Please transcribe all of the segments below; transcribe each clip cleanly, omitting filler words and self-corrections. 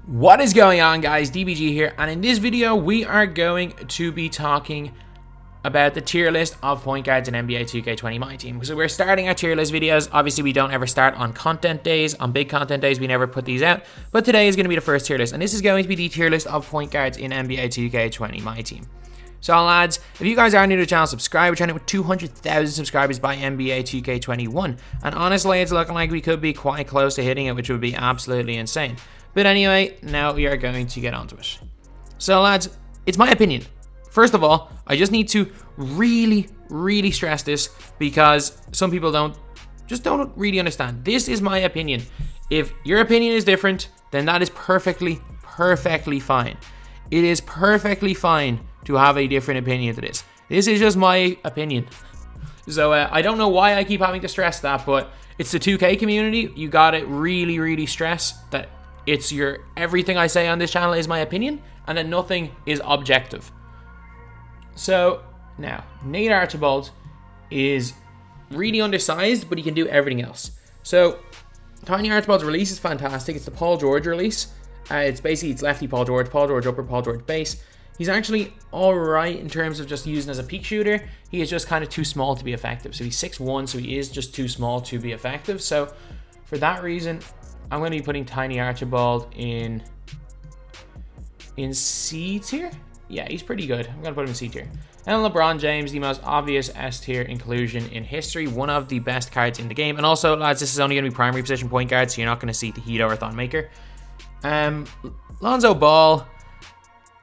What is going on, guys? DBG here, and in this video we are going to be talking about the tier list of point guards in NBA 2K20 MyTEAM. So we're starting our tier list videos. Obviously we don't ever start on content days. On big content days we never put these out, but today is going to be the first tier list, and this is going to be the tier list of point guards in NBA 2K20 MyTEAM. So lads, if you guys are new to the channel, subscribe. We're trying to hit 200,000 subscribers by NBA 2K21, and honestly it's looking like we could be quite close to hitting it, which would be absolutely insane. But anyway, now we are going to get onto it. So lads, it's my opinion. First of all, I just need to really stress this, because some people don't really understand. This is my opinion. If your opinion is different, then that is perfectly fine. It is perfectly fine to have a different opinion to this. This is just my opinion. So I don't know why I keep having to stress that, but it's the 2K community. You gotta really stress that it's everything I say on this channel is my opinion, and that nothing is objective. So now, Nate Archibald is really undersized, but he can do everything else. So Tiny Archibald's release is fantastic. It's the Paul George release. It's lefty Paul George upper, Paul George base. He's actually alright in terms of just using as a peak shooter. He is just kind of too small to be effective. So he's 6'1", so he is just too small to be effective. So for that reason, I'm going to be putting Tiny Archibald in C tier. Yeah, he's pretty good. I'm going to put him in C tier. And LeBron James, the most obvious S tier inclusion in history. One of the best cards in the game. And also, lads, this is only going to be primary position point guard, so you're not going to see Tahito or Thon Maker. Lonzo Ball,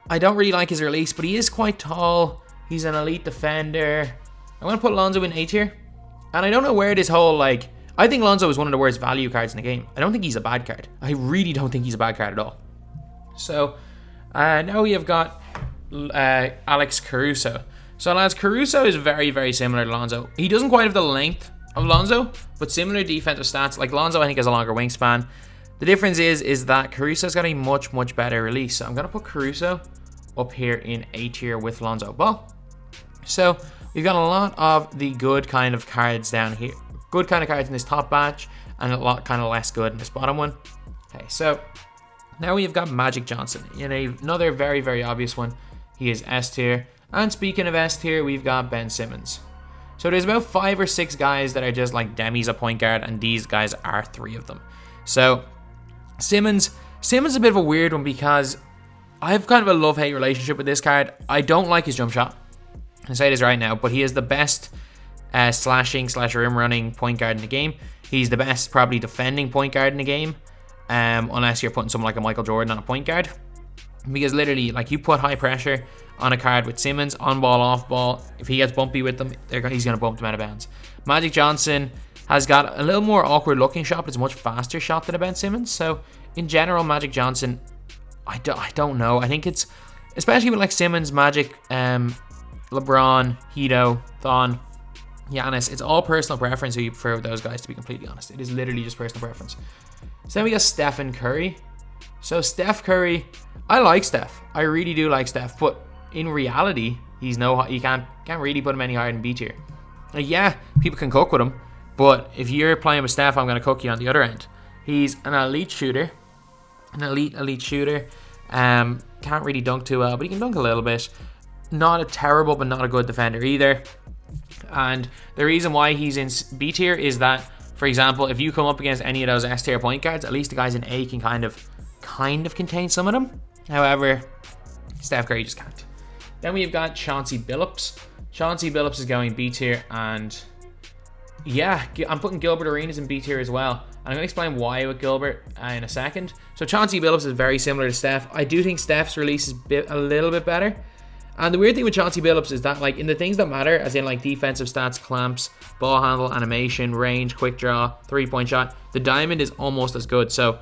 I don't really like his release, but he is quite tall. He's an elite defender. I'm going to put Lonzo in A tier. And I don't know where this whole, I think Lonzo is one of the worst value cards in the game. I don't think he's a bad card. I really don't think he's a bad card at all. So, now we have got Alex Caruso. So, lads, Caruso is very similar to Lonzo. He doesn't quite have the length of Lonzo, but similar defensive stats. Like Lonzo, I think, has a longer wingspan. The difference is that Caruso's got a much better release. So, I'm going to put Caruso up here in A tier with Lonzo Ball. So, we've got a lot of the good kind of cards down here. Good kind of cards in this top batch, and a lot kind of less good in this bottom one. Okay, so now we've got Magic Johnson in another very obvious one. He is S tier. And speaking of S tier, we've got Ben Simmons. So there's about 5 or 6 guys that are just like demis at point guard, and these guys are 3 of them. So Simmons is a bit of a weird one, because I have kind of a love-hate relationship with this card. I don't like his jump shot. I say this right now, but he is the best slashing/rim running point guard in the game. He's the best probably defending point guard in the game, unless you're putting someone like a Michael Jordan on a point guard, because literally, you put high pressure on a card with Simmons, on ball, off ball, if he gets bumpy with them, he's going to bump them out of bounds. Magic Johnson has got a little more awkward looking shot, but it's a much faster shot than a Ben Simmons. So in general, Magic Johnson, I don't know. I think it's, especially with Simmons, Magic, LeBron, Hito, Thon, Giannis, it's all personal preference who you prefer with those guys, to be completely honest. It is literally just personal preference. So then we got Stephen Curry. So Steph Curry, I like Steph. I really do like Steph, but in reality, you can't really put him any higher than B tier. Yeah, people can cook with him, but if you're playing with Steph, I'm going to cook you on the other end. He's an elite shooter. An elite shooter. Can't really dunk too well, but he can dunk a little bit. Not a terrible, but not a good defender either. And the reason why he's in B tier is that, for example, if you come up against any of those S tier point guards, at least the guys in A can kind of contain some of them. However, Steph Curry just can't. Then we've got Chauncey Billups. Chauncey Billups is going B tier, and yeah, I'm putting Gilbert Arenas in B tier as well. And I'm going to explain why with Gilbert in a second. So Chauncey Billups is very similar to Steph. I do think Steph's release is a little bit better. And the weird thing with Chauncey Billups is that, in the things that matter, as in defensive stats, clamps, ball handle, animation, range, quick draw, 3-point shot, the diamond is almost as good. So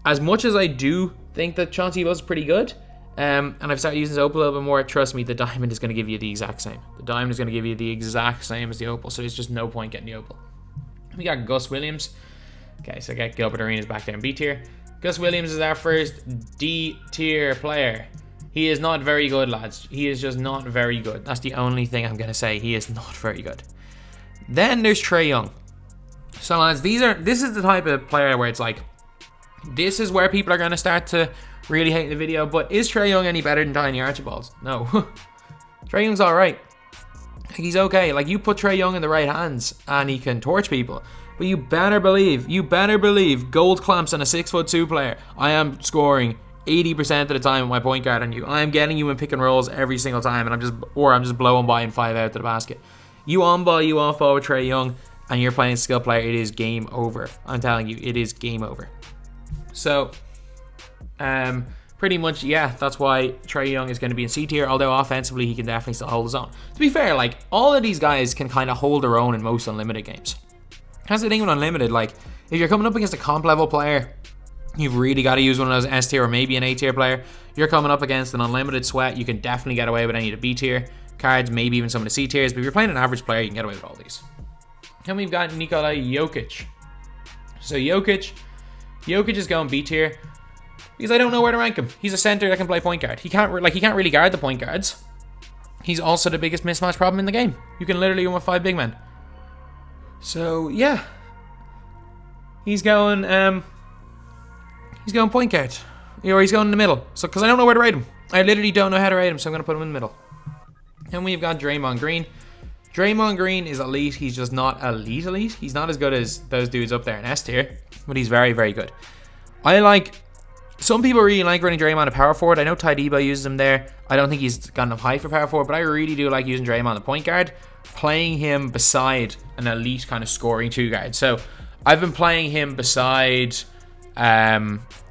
as much as I do think that Chauncey Billups is pretty good, and I've started using his opal a little bit more, trust me, the diamond is going to give you the exact same. The diamond is going to give you the exact same as the opal, so there's just no point getting the opal. We got Gus Williams. Okay, so I got Gilbert Arenas back there in B tier. Gus Williams is our first D tier player. He is not very good, lads. He is just not very good. That's the only thing I'm going to say. He is not very good. Then there's Trae Young. So lads, this is the type of player where it's this is where people are going to start to really hating the video. But is Trae Young any better than Tiny Archibald? No. Trae Young's alright. He's okay. Like, you put Trae Young in the right hands and he can torch people. But you better believe, gold clamps on a 6'2" player. I am scoring 80% of the time with my point guard on you. I am getting you in pick and rolls every single time, and I'm just blowing by and 5 out to the basket. You on ball, you off ball with Trae Young, and you're playing a skill player. It is game over. I'm telling you, it is game over. So, pretty much, yeah, that's why Trae Young is going to be in C tier, although offensively he can definitely still hold his own. To be fair, like, all of these guys can kind of hold their own in most unlimited games. That's the thing with unlimited, like, if you're coming up against a comp level player, you've really got to use one of those S tier or maybe an A tier player. You're coming up against an unlimited sweat, you can definitely get away with any of the B tier cards, maybe even some of the C tiers, but if you're playing an average player, you can get away with all these. And we've got Nikola Jokic. So Jokic is going B tier because I don't know where to rank him. He's a center that can play point guard. He can't really guard the point guards. He's also the biggest mismatch problem in the game. You can literally win with 5 big men. So yeah, he's going point guard, or he's going in the middle. So because I don't know where to rate him, I literally don't know how to rate him, so I'm gonna put him in the middle. And we've got Draymond Green. Draymond Green is elite. He's just not elite. He's not as good as those dudes up there in S tier, but he's very, very good. Some people really like running Draymond at power forward. I know Ty Debo uses him there. I don't think he's got enough height for power forward, but I really do like using Draymond at point guard, playing him beside an elite kind of scoring 2 guard. So I've been playing him beside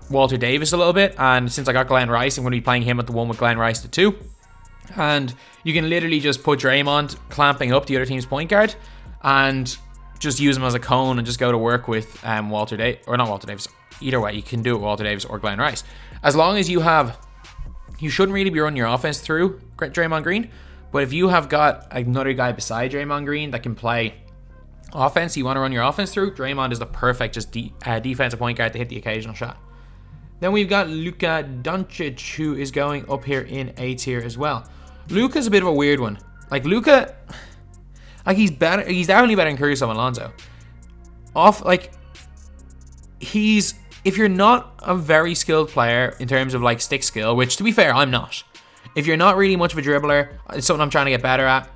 Walter Davis a little bit, and since I got Glenn Rice, I'm going to be playing him at the 1 with Glenn Rice the 2. And you can literally just put Draymond clamping up the other team's point guard and just use him as a cone and just go to work with Walter Davis, or not Walter Davis. Either way, you can do it with Walter Davis or Glenn Rice. As long as you shouldn't really be running your offense through Draymond Green, but if you have got another guy beside Draymond Green that can play offense, you want to run your offense through, Draymond is the perfect defensive point guard to hit the occasional shot. Then we've got Luka Doncic, who is going up here in A tier as well. Luka's a bit of a weird one. Like, Luka, like, he's definitely better than Caruso and Lonzo. If you're not a very skilled player in terms of like stick skill, which to be fair, I'm not. If you're not really much of a dribbler, it's something I'm trying to get better at,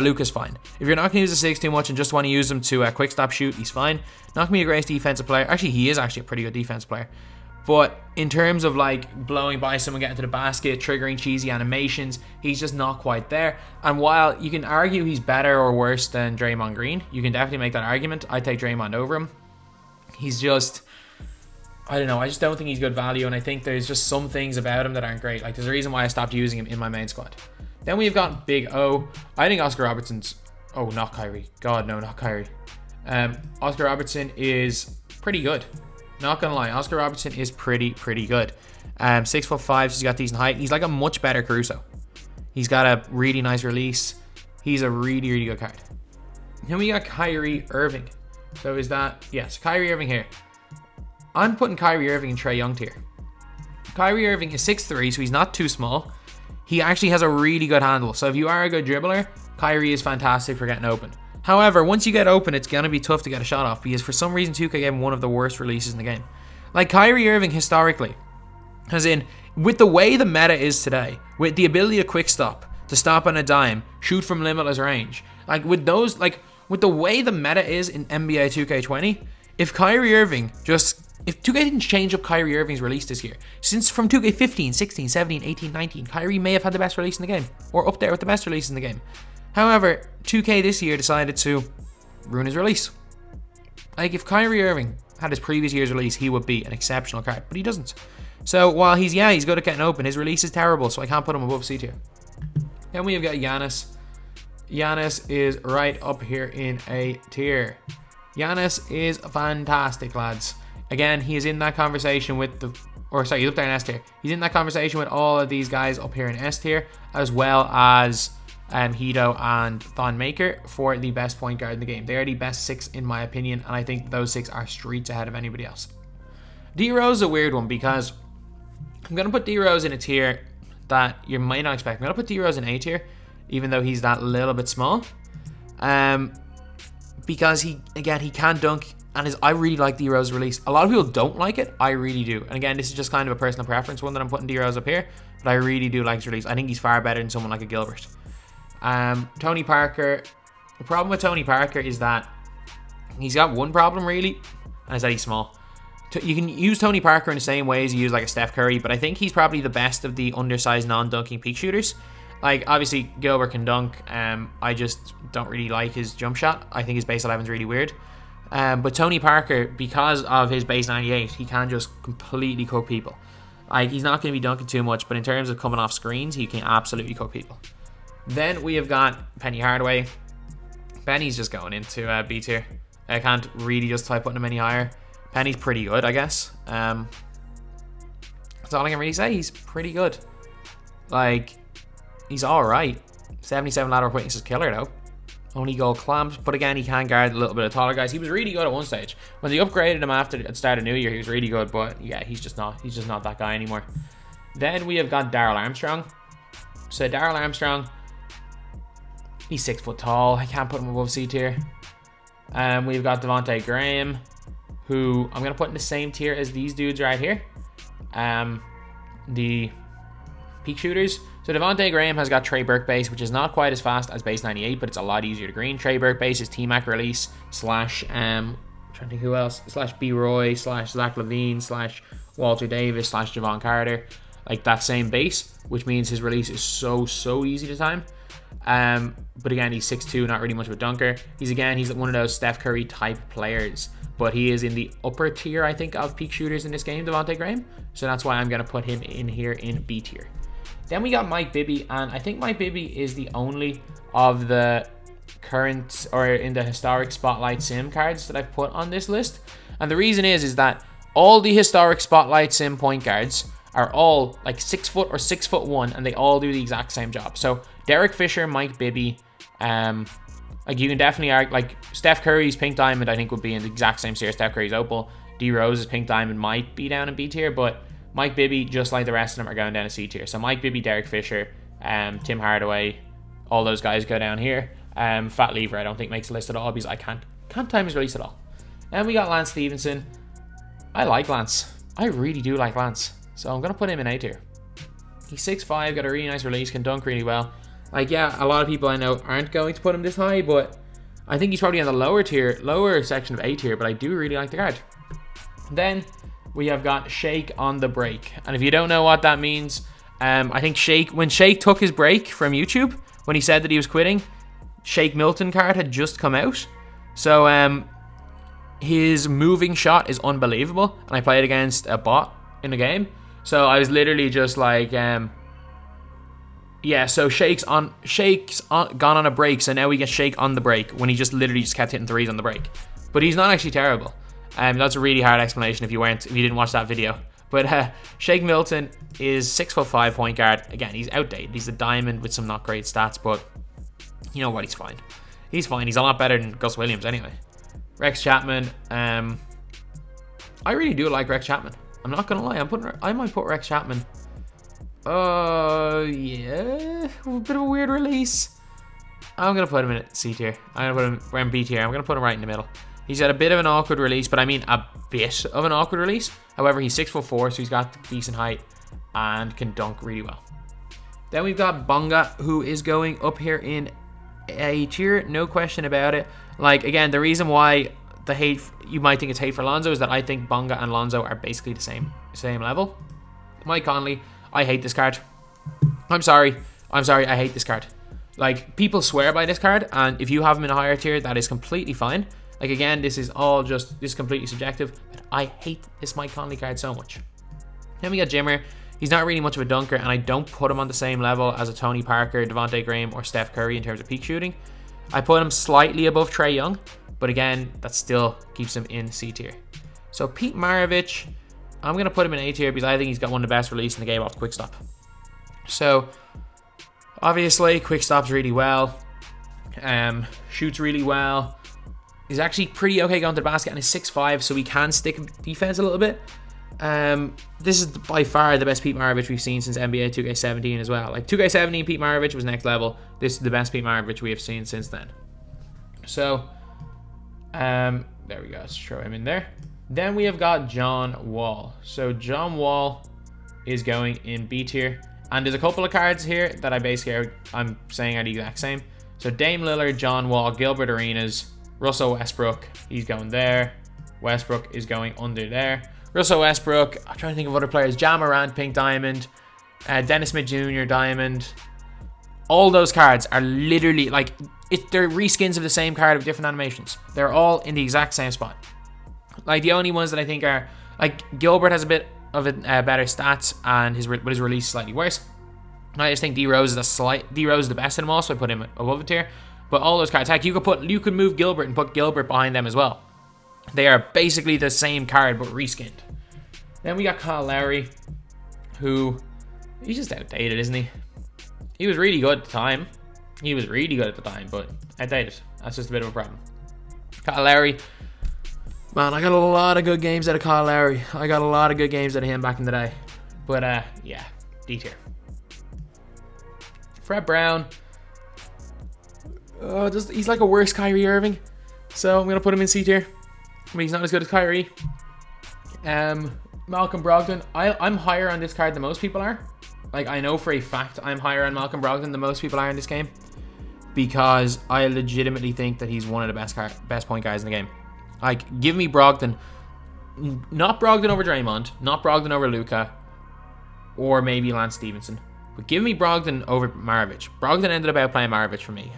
Luka's fine. If you're not going to use the 6 too much and just want to use him to quick stop shoot, he's fine. Not going to be a great defensive player. Actually, he is actually a pretty good defensive player. But in terms of like blowing by someone, getting to the basket, triggering cheesy animations, he's just not quite there. And while you can argue he's better or worse than Draymond Green, you can definitely make that argument. I take Draymond over him. He's just, I don't know, I just don't think he's good value, and I think there's just some things about him that aren't great. Like, there's a reason why I stopped using him in my main squad. Then we've got Big O. I think Oscar Robertson's, oh, not Kyrie. God, no, not Kyrie. Oscar Robertson is pretty good. Not gonna lie, Oscar Robertson is pretty good. 6'5", so he's got decent height. He's like a much better Caruso. He's got a really nice release. He's a really good card. Then we got Kyrie Irving. So is that, yes, Kyrie Irving here. I'm putting Kyrie Irving in Trae Young tier. Kyrie Irving is 6'3", so he's not too small. He actually has a really good handle. So if you are a good dribbler, Kyrie is fantastic for getting open. However, once you get open, it's going to be tough to get a shot off because for some reason 2K gave him one of the worst releases in the game. Like, Kyrie Irving historically, as in, with the way the meta is today, with the ability to quick stop, to stop on a dime, shoot from limitless range, like with those, like with the way the meta is in NBA 2K20, if 2K didn't change up Kyrie Irving's release this year, since from 2K15, 16, 17, 18, 19, Kyrie may have had the best release in the game, or up there with the best release in the game. However, 2K this year decided to ruin his release. Like, if Kyrie Irving had his previous year's release, he would be an exceptional card, but he doesn't. So while he's good at getting open, his release is terrible, so I can't put him above C tier. Then we have got Giannis. Giannis is right up here in A tier. Giannis is fantastic, lads. Again, he is in that conversation with he's up there in S tier. He's in that conversation with all of these guys up here in S tier, as well as Hito and Thon Maker for the best point guard in the game. They are the best 6 in my opinion, and I think those 6 are streets ahead of anybody else. D-Rose is a weird one because I'm going to put D-Rose in a tier that you might not expect. I'm going to put D-Rose in A tier, even though he's that little bit small. because he can dunk, and I really like D Rose release. A lot of people don't like it. I really do. And again, this is just kind of a personal preference one that I'm putting D Rose up here, but I really do like his release. I think he's far better than someone like a Gilbert. Tony Parker. The problem with Tony Parker is that he's got one problem really, and it's that he's small. You can use Tony Parker in the same way as you use like a Steph Curry, but I think he's probably the best of the undersized non-dunking peak shooters. Like, obviously, Gilbert can dunk. I just don't really like his jump shot. I think his base 11 is really weird. But Tony Parker, because of his base 98, he can just completely cook people. Like, he's not going to be dunking too much, but in terms of coming off screens, he can absolutely cook people. Then we have got Penny Hardaway. Penny's just going into B tier. I can't really justify putting him any higher. Penny's pretty good, I guess. That's all I can really say. He's pretty good. Like, he's alright. 77 lateral quickness is killer though. Only goal clamps, but again, he can guard a little bit of taller guys. He was really good at one stage. When they upgraded him after the start of New Year, he was really good, but yeah, he's just not that guy anymore. Then we have got Darrell Armstrong. So Darrell Armstrong, he's 6 foot tall. I can't put him above C tier. We've got Devontae Graham, who I'm going to put in the same tier as these dudes right here. The peak shooters. So Devontae Graham has got Trey Burke base, which is not quite as fast as base 98, but it's a lot easier to green. Trey Burke base is T-Mac release slash, trying to think who else, slash B. Roy, slash Zach LaVine, slash Walter Davis, slash Javon Carter. Like that same base, which means his release is so easy to time. But again, he's 6'2", not really much of a dunker. He's one of those Steph Curry type players, but he is in the upper tier, I think, of peak shooters in this game, Devontae Graham. So that's why I'm going to put him in here in B tier. Then we got Mike Bibby, and I think Mike Bibby is the only of the current or in the historic Spotlight Sim cards that I've put on this list. And the reason is that all the historic Spotlight Sim point guards are all like 6 foot or 6'1", and they all do the exact same job. So Derek Fisher, Mike Bibby, like you can definitely argue, like Steph Curry's Pink Diamond I think would be in the exact same tier. Steph Curry's Opal. D Rose's Pink Diamond might be down in B tier, but Mike Bibby, just like the rest of them, are going down to C tier. So Mike Bibby, Derek Fisher, Tim Hardaway, all those guys go down here. Fat Lever I don't think makes a list at all because I can't time his release at all. And we got Lance Stevenson. I like Lance. I really do like Lance. So I'm going to put him in A tier. He's 6'5", got a really nice release, can dunk really well. Like, yeah, a lot of people I know aren't going to put him this high, but I think he's probably in the lower section of A tier, but I do really like the guard. Then we have got Shake on the break. And if you don't know what that means, I think when Shake took his break from YouTube, when he said that he was quitting, Shake Milton card had just come out. So his moving shot is unbelievable. And I played against a bot in the game. So I was literally just like, yeah, so Shake's gone on a break. So now we get Shake on the break when he just literally just kept hitting threes on the break. But he's not actually terrible. That's a really hard explanation if you didn't watch that video. But Shake Milton is 6'5" point guard. Again, he's outdated. He's a diamond with some not great stats, but you know what? He's fine. He's fine. He's a lot better than Gus Williams anyway. Rex Chapman. I really do like Rex Chapman. I'm not gonna lie. I might put Rex Chapman. Yeah, a bit of a weird release. I'm gonna put him in C tier. I'm gonna put him in B tier. I'm gonna put him right in the middle. He's got a bit of an awkward release, but I mean a bit of an awkward release. However, he's 6'4", so he's got decent height and can dunk really well. Then we've got Bonga, who is going up here in A tier, no question about it. Like, again, the reason why you might think it's hate for Lonzo is that I think Bonga and Lonzo are basically the same level. Mike Conley, I hate this card. I'm sorry, I hate this card. Like, people swear by this card, and if you have him in a higher tier, that is completely fine. Like, again, this is completely subjective, but I hate this Mike Conley card so much. Then we got Jimmer. He's not really much of a dunker, and I don't put him on the same level as a Tony Parker, Devontae Graham, or Steph Curry in terms of peak shooting. I put him slightly above Trae Young, but again, that still keeps him in C tier. So Pete Maravich, I'm going to put him in A tier because I think he's got one of the best releases in the game off quick stop. So, obviously, quick stops really well. Shoots really well. He's actually pretty okay going to the basket and he's 6'5", so he can stick defense a little bit. This is by far the best Pete Maravich we've seen since NBA 2K17 as well. Like 2K17 Pete Maravich was next level. This is the best Pete Maravich we have seen since then. So There we go. Let's throw him in there. Then we have got John Wall. So John Wall is going in B tier. And there's a couple of cards here that I'm saying are the exact same. So Dame Lillard, John Wall, Gilbert Arenas, Russell Westbrook. He's going there. Westbrook is going under there. Russell Westbrook. I'm trying to think of other players. Ja Morant, Pink Diamond. Dennis Smith Jr. Diamond. All those cards are literally like they're reskins of the same card with different animations. They're all in the exact same spot. Like the only ones that I think are like Gilbert has a bit of better stats and his release is slightly worse. And I just think D Rose is the best in them all, so I put him above a tier. But all those cards, heck, you could move Gilbert and put Gilbert behind them as well. They are basically the same card but reskinned. Then we got Kyle Lowry, who he's just outdated, isn't he? He was really good at the time. But outdated. That's just a bit of a problem. Kyle Lowry. Man, I got a lot of good games out of Kyle Lowry. I got a lot of good games out of him back in the day. But, yeah, D tier. Fred Brown. He's like a worse Kyrie Irving. So I'm going to put him in C tier. I mean, he's not as good as Kyrie. Malcolm Brogdon. I'm higher on this card than most people are. Like, I know for a fact I'm higher on Malcolm Brogdon than most people are in this game. Because I legitimately think that he's one of the best point guards in the game. Like, give me Brogdon. Not Brogdon over Draymond. Not Brogdon over Luka. Or maybe Lance Stevenson. But give me Brogdon over Maravich. Brogdon ended up outplaying Maravich for me.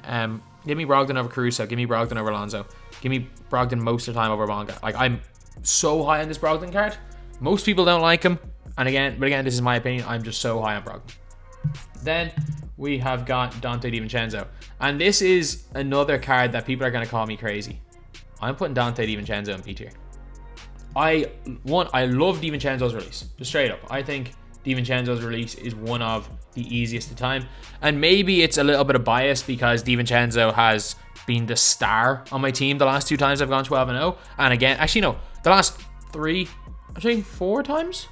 Give me Brogdon over Caruso. Give me Brogdon over Lonzo. Give me Brogdon most of the time over Bonga. Like, I'm so high on this Brogdon card. Most people don't like him. But again, this is my opinion. I'm just so high on Brogdon. Then we have got Dante DiVincenzo. And this is another card that people are going to call me crazy. I'm putting Dante DiVincenzo in B tier. I love DiVincenzo's release. Just straight up. I think DiVincenzo's release is one of the easiest to time. And maybe it's a little bit of bias because DiVincenzo has been the star on my team the last 2 times I've gone 12-0. And again, actually no, the last 4 times?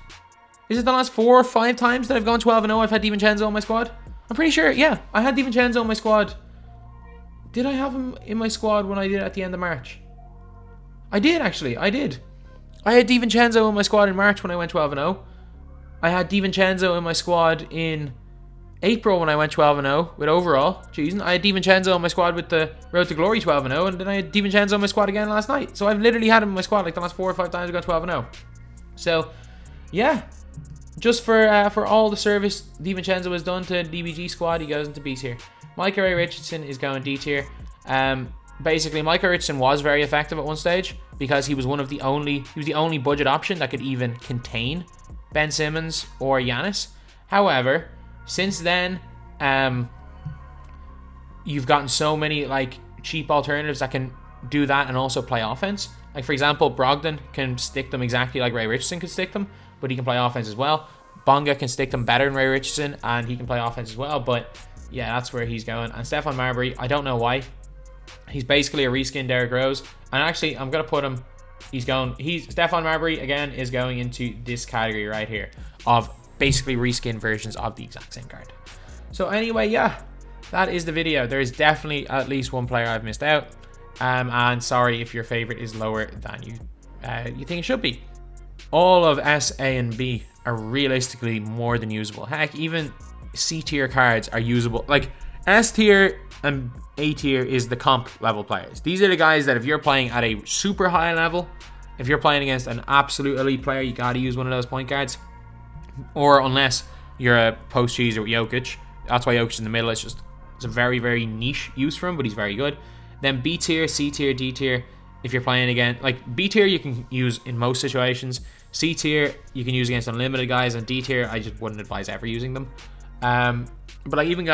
Is it the last 4 or 5 times that I've gone 12-0 I've had DiVincenzo on my squad? I'm pretty sure, yeah. I had DiVincenzo on my squad. Did I have him in my squad when I did it at the end of March? I did, actually. I did. I had DiVincenzo in my squad in March when I went 12-0. I had DiVincenzo in my squad in April when I went 12-0 with overall. Jeez, I had DiVincenzo in my squad with the Road to Glory 12-0, and then I had DiVincenzo in my squad again last night. So I've literally had him in my squad like the last 4 or 5 times I've gone 12-0. So, yeah. Just for all the service DiVincenzo has done to DBG squad, he goes into B tier. Micah Ray Richardson is going D tier. Basically, Micah Richardson was very effective at one stage because he was the only budget option that could even contain Ben Simmons or Giannis. However, since then, you've gotten so many like cheap alternatives that can do that and also play offense. Like, for example, Brogdon can stick them exactly like Ray Richardson could stick them, but he can play offense as well. Bonga can stick them better than Ray Richardson, and he can play offense as well. But yeah, that's where he's going. And Stephon Marbury, I don't know why. He's basically a reskin Derrick Rose. And actually, I'm going to put him... Stephon Marbury, again, is going into this category right here of basically reskin versions of the exact same card. So anyway, yeah, that is the video. There is definitely at least one player I've missed out. And sorry if your favorite is lower than you think it should be. All of S, A, and B are realistically more than usable. Heck, even C tier cards are usable. Like, S tier and A tier is the comp level players. These are the guys that if you're playing at a super high level, if you're playing against an absolute elite player, you gotta use one of those point guards. Or unless you're a post cheeser with Jokic. That's why Jokic's in the middle. It's a very, very niche use for him, but he's very good. Then B tier, C tier, D tier. If you're playing again, like B tier you can use in most situations. C tier you can use against unlimited guys, and D tier I just wouldn't advise ever using them. But like even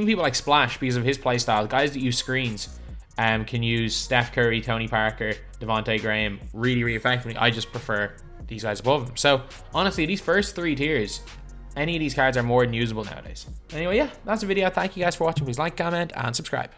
people like Splash, because of his playstyle, guys that use screens can use Steph Curry, Tony Parker, Devontae Graham really, really effectively. I just prefer these guys above them. So honestly, these first 3 tiers, any of these cards are more than usable nowadays. Anyway, yeah, that's the video. Thank you guys for watching. Please like, comment, and subscribe.